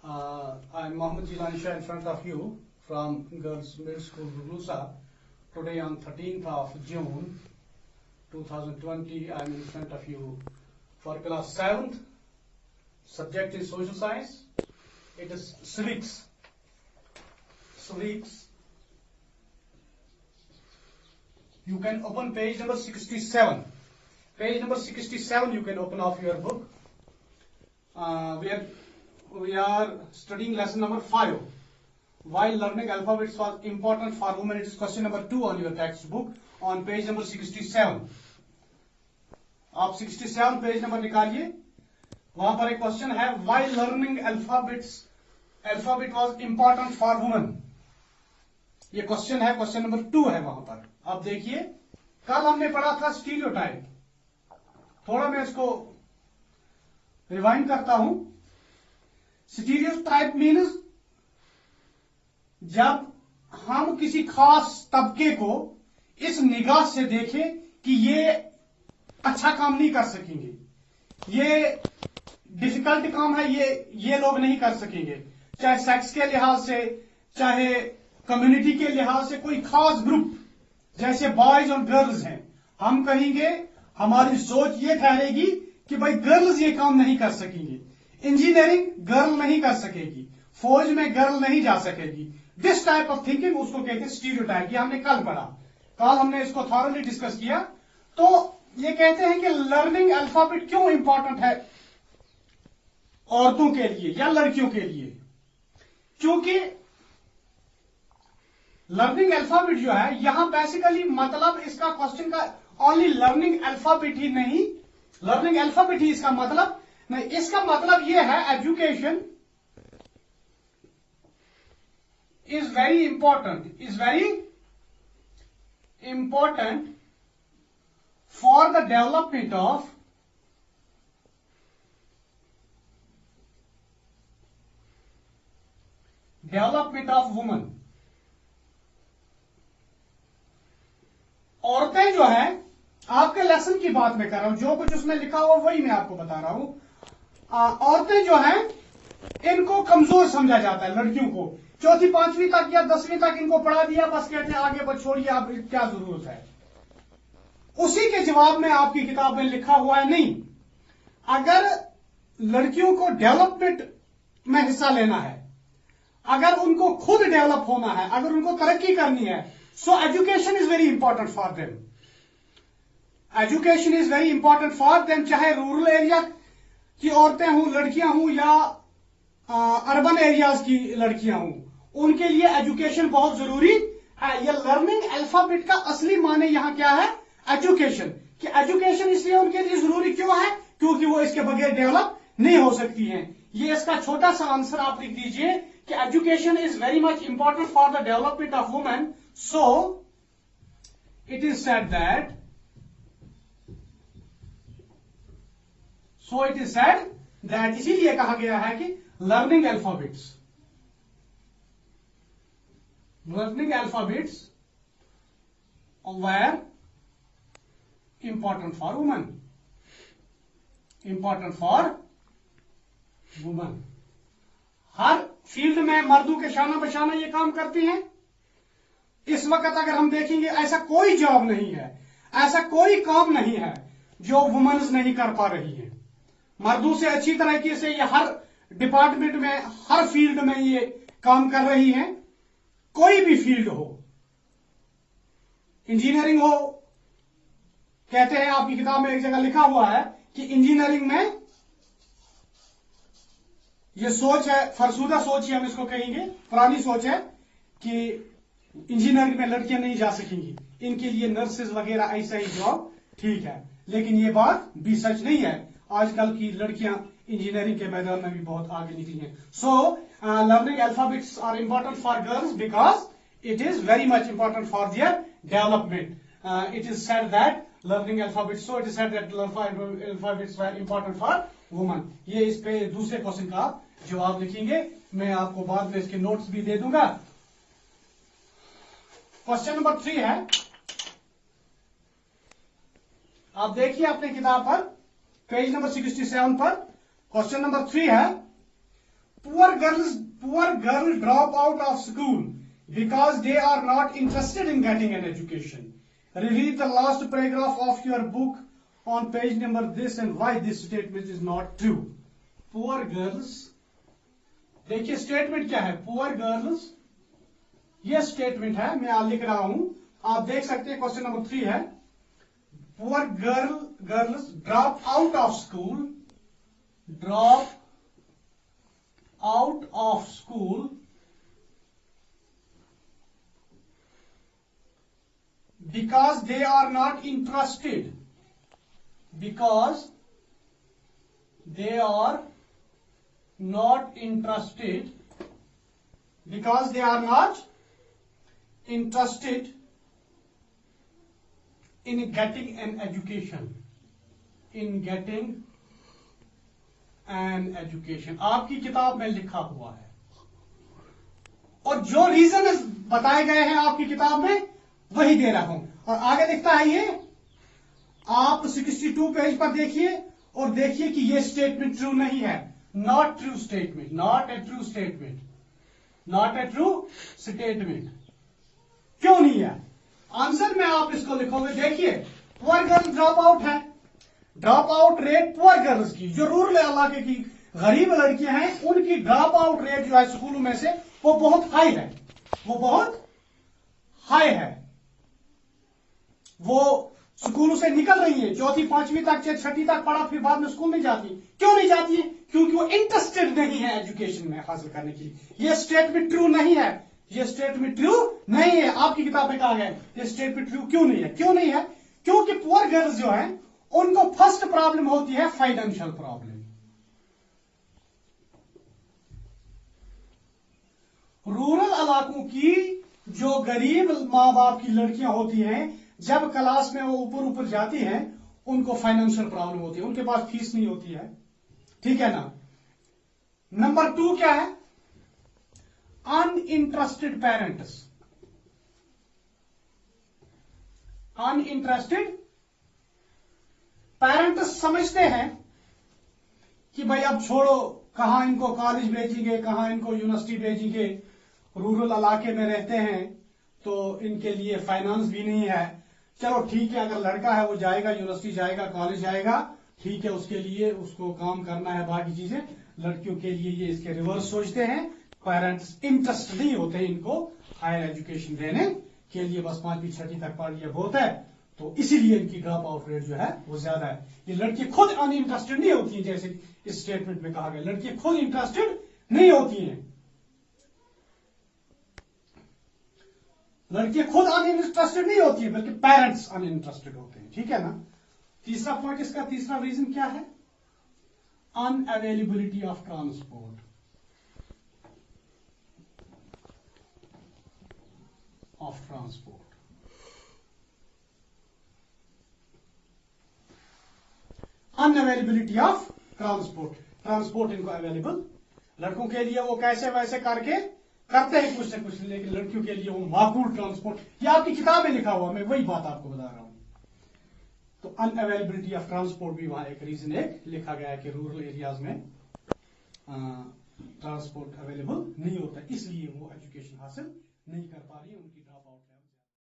I'm Mohammed Jilani Shah in front of you from Girls Middle School, Rulusa. Today on 13th of June 2020, I'm in front of you for class 7th. Subject is social science. It is civics. You can open page number 67. Page number 67 you can open off your book. We are studying lesson number 5. Why learning alphabets was important for women. It is question number 2 on your textbook on page number 67. आप 67 page number निकालिए. वहां पर एक question है, why learning alphabet was important for women. ये question है, question number 2 है वहां पर. अब देखिए, कल हमने पढ़ा था स्टीरियोटाइप. थोड़ा मैं इसको रिवाइंड करता हूं. स्टीरियोटाइप मीन्स जब हम किसी खास तबके को इस निगाह से देखें कि ये अच्छा काम नहीं कर सकेंगे, ये डिफिकल्ट काम है, ये लोग नहीं कर सकेंगे, चाहे सेक्स के लिहाज से, चाहे कम्युनिटी के लिहाज से. कोई खास ग्रुप जैसे बॉयज और गर्ल्स हैं, हम कहेंगे, हमारी सोच ये ठहरेगी कि भाई गर्ल्स ये काम नहीं कर सकेंगी, इंजीनियरिंग गर्ल नहीं कर सकेगी, फौज में गर्ल नहीं जा सकेगी. दिस टाइप ऑफ थिंकिंग उसको कहते हैं स्टीरियोटाइप. ये हमने कल पढ़ा, कल हमने इसको थॉरली डिस्कस किया. तो ये कहते हैं कि लर्निंग अल्फाबेट क्यों इंपॉर्टेंट है औरतों के लिए या लड़कियों के लिए. क्योंकि लर्निंग अल्फाबेट जो है, यहां बेसिकली मतलब इसका क्वेश्चन का ओनली लर्निंग अल्फाबेट ही नहीं, लर्निंग अल्फाबेट ही इसका मतलब नहीं. इसका मतलब यह है education is very important for the development of women. औरतें जो है, आपके लेसन की बात मैं कर रहा हूं, जो कुछ उसमें लिखा हुआ वही मैं आपको बता रहा हूं. औरतें जो हैं, इनको कमजोर समझा जाता है. लड़कियों को चौथी 5वीं तक या 10वीं तक इनको पढ़ा दिया, बस कहते हैं आगे बस छोड़िए, आप क्या जरूरत है. उसी के जवाब में आपकी किताब में लिखा हुआ है, नहीं, अगर लड़कियों को डेवलपमेंट में हिस्सा लेना है, अगर उनको खुद डेवलप होना है, अगर उनको तरक्की करनी है, so education is very important for them. Education is very important for them. चाहे रूरल एरिया की औरतें हों, लड़कियां हों, या अर्बन एरियाज की लड़कियां हों, उनके लिए एजुकेशन बहुत जरूरी है. ये लर्निंग अल्फाबेट का असली माने यहां क्या है, एजुकेशन. कि एजुकेशन इसलिए उनके लिए जरूरी क्यों है, क्योंकि वो इसके बगैर डेवलप नहीं हो सकती हैं. ये इसका छोटा सा आंसर आप लिख दीजिए कि education is very much important for the development of women. So it is said that इसीलिए कहा गया है कि learning alphabets were important for women. Her field में मर्दों के शाना बशाना ये काम करती हैं. इस वक्त अगर हम देखेंगे, ऐसा कोई जॉब नहीं है, ऐसा कोई काम नहीं है जो वुमेन्स नहीं कर पा रही है. मर्दों से अच्छी तरीके से ये हर डिपार्टमेंट में, हर फील्ड में ये काम कर रही हैं. कोई भी फील्ड हो, इंजीनियरिंग हो, कहते हैं आपकी किताब में एक जगह लिखा हुआ है कि इंजीनियरिंग में ये सोच है, फरसूदा सोच ही हम इसको कहेंगे, पुरानी सोच है कि इंजीनियरिंग में लड़कियां नहीं जा सकेंगी, इनके लिए नर्सेज वगैरह ऐसा ही जॉब ठीक है. लेकिन ये बात भी सच नहीं है. आजकल की लड़कियां इंजीनियरिंग के मैदान में भी बहुत आगे निकली हैं. So learning alphabets are important for girls because it is very much important for their development. It is said that learning alphabets, so it is said that alphabets very important for women. ये इस पे दूसरे question का जवाब लिखेंगे. मैं आपको बाद में इसके नोट्स भी दे दूंगा. क्वेश्चन नंबर 3 है, आप देखिए अपने किताब पर पेज नंबर 67 पर क्वेश्चन नंबर 3 है, poor girl drop out of school because they are not interested in getting an education. Read the last paragraph of your book on page number this and why this statement is not true. Poor girls, देखिए statement क्या है, poor girls, ये statement है, मैं लिख रहा हूं, आप देख सकते हैं क्वेश्चन नंबर 3 है, poor girls drop out of school because they are not interested in getting an education. आपकी किताब में लिखा हुआ है और जो रीजन बताए गए हैं आपकी किताब में वही दे रहा हूं, और आगे दिखता है ये, आप 62 पेज पर देखिए और देखिए कि ये स्टेटमेंट ट्रू नहीं है, नॉट ए ट्रू स्टेटमेंट। क्यों नहीं है? आंसर में आप इसको लिखोगे, देखिए पुअर गर्ल ड्रॉप आउट है, drop out rate poor girls की, जो रूरल इलाके की गरीब लड़कियां हैं उनकी ड्रॉप आउट रेट जो है स्कूलों में से वो बहुत हाई है, वो स्कूलों से निकल रही है, चौथी पांचवी तक 6ठी तक पढ़ा, फिर बाद में स्कूल नहीं जाती। क्यों नहीं जाती है? क्योंकि वो इंटरेस्टेड नहीं है एजुकेशन में हासिल करने के लिए। ये स्टेटमेंट ट्रू नहीं है, आपकी किताब में कहा गया है ये स्टेटमेंट ट्रू क्यों नहीं है? क्योंकि पुअर गर्ल्स जो है उनको फर्स्ट प्रॉब्लम होती है फाइनेंशियल प्रॉब्लम। रूरल इलाकों की जो गरीब मां बाप की लड़कियां होती हैं, जब क्लास में वो ऊपर जाती हैं उनको फाइनेंशियल प्रॉब्लम होती है, उनके पास फीस नहीं होती है, ठीक है ना। नंबर 2 क्या है? अनइंटरेस्टेड पेरेंट्स समझते हैं कि भाई अब छोड़ो, कहां इनको कॉलेज भेजेंगे, कहां इनको यूनिवर्सिटी भेजेंगे, रूरल इलाके में रहते हैं तो इनके लिए फाइनेंस भी नहीं है। चलो ठीक है, अगर लड़का है वो जाएगा, यूनिवर्सिटी जाएगा, कॉलेज जाएगा, ठीक है, उसके लिए उसको काम करना है, बाकी चीजें। लड़कियों के लिए ये इसके रिवर्स सोचते हैं, पेरेंट्स इंटरेस्ट नहीं होते इनको हायर एजुकेशन देने के लिए, बस 5वीं 6ठी तक पढ़ लिया बहुत है, तो इसीलिए इनकी ड्रॉप आउट रेट जो है वो ज्यादा है। ये लड़की खुद अनइंटरेस्टेड नहीं होती है, जैसे इस स्टेटमेंट में कहा गया, लड़की खुद इंटरेस्टेड नहीं होती हैं, लड़कियां खुद अनइंटरेस्टेड नहीं होती है, बल्कि पेरेंट्स अनइंटरेस्टेड होते हैं, ठीक है ना। तीसरा पॉइंट, इसका तीसरा रीजन क्या है? Unavailability of transport. Unavailability of transport इनको अवेलेबल, लड़कों के लिए वो कैसे वैसे करके करते हैं कुछ न कुछ, लेकिन लड़कियों के लिए वो माकूल ट्रांसपोर्ट, ये आपकी किताब में लिखा हुआ, मैं वही बात आपको बता रहा हूं। तो अनअवेलेबिलिटी ऑफ ट्रांसपोर्ट भी वहां एक रीजन लिखा गया है कि रूरल एरियाज में ट्रांसपोर्ट अवेलेबल नहीं होता, इसलिए वो एजुकेशन हासिल नहीं कर पा रही है, उनकी